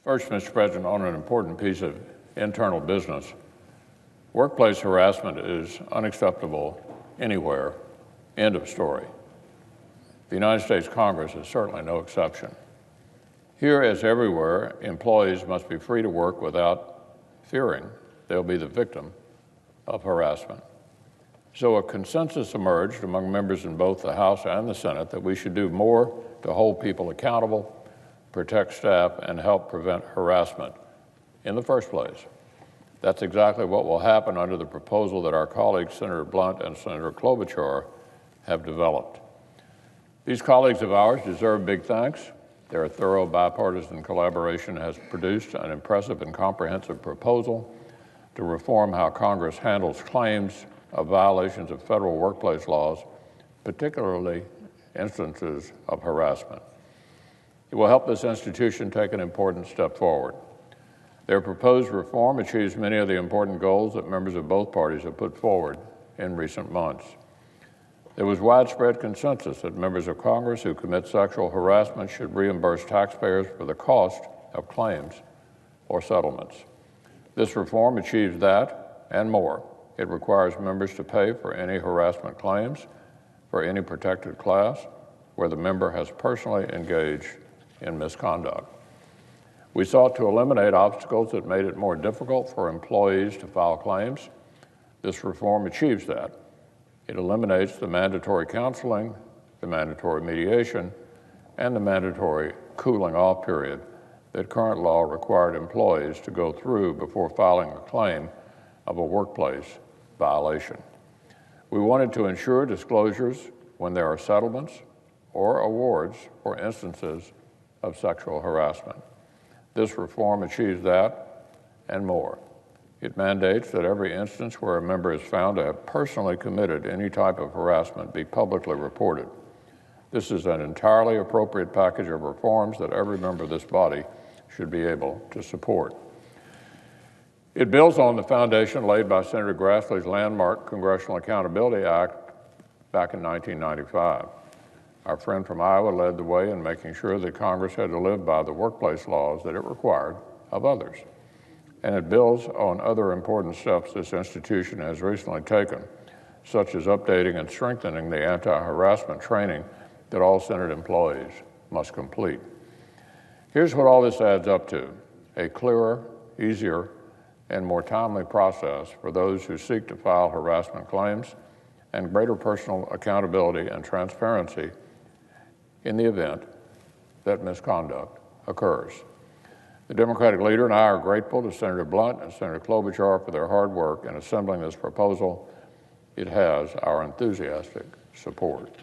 First, Mr. President, on an important piece of internal business, workplace harassment is unacceptable anywhere, end of story. The United States Congress is certainly no exception. Here, as everywhere, employees must be free to work without fearing they'll be the victim of harassment. So a consensus emerged among members in both the House and the Senate that we should do more to hold people accountable, protect staff, and help prevent harassment in the first place. That's exactly what will happen under the proposal that our colleagues, Senator Blunt and Senator Klobuchar, have developed. These colleagues of ours deserve big thanks. Their thorough bipartisan collaboration has produced an impressive and comprehensive proposal to reform how Congress handles claims of violations of federal workplace laws, particularly instances of harassment. It will help this institution take an important step forward. Their proposed reform achieves many of the important goals that members of both parties have put forward in recent months. There was widespread consensus that members of Congress who commit sexual harassment should reimburse taxpayers for the cost of claims or settlements. This reform achieves that and more. It requires members to pay for any harassment claims for any protected class where the member has personally engaged in misconduct. We sought to eliminate obstacles that made it more difficult for employees to file claims. This reform achieves that. It eliminates the mandatory counseling, the mandatory mediation, and the mandatory cooling off period that current law required employees to go through before filing a claim of a workplace violation. We wanted to ensure disclosures when there are settlements or awards for instances of sexual harassment. This reform achieves that and more. It mandates that every instance where a member is found to have personally committed any type of harassment be publicly reported. This is an entirely appropriate package of reforms that every member of this body should be able to support. It builds on the foundation laid by Senator Grassley's landmark Congressional Accountability Act back in 1995. Our friend from Iowa led the way in making sure that Congress had to live by the workplace laws that it required of others. And it builds on other important steps this institution has recently taken, such as updating and strengthening the anti-harassment training that all Senate employees must complete. Here's what all this adds up to: a clearer, easier, and more timely process for those who seek to file harassment claims, and greater personal accountability and transparency in the event that misconduct occurs. The Democratic leader and I are grateful to Senator Blunt and Senator Klobuchar for their hard work in assembling this proposal. It has our enthusiastic support.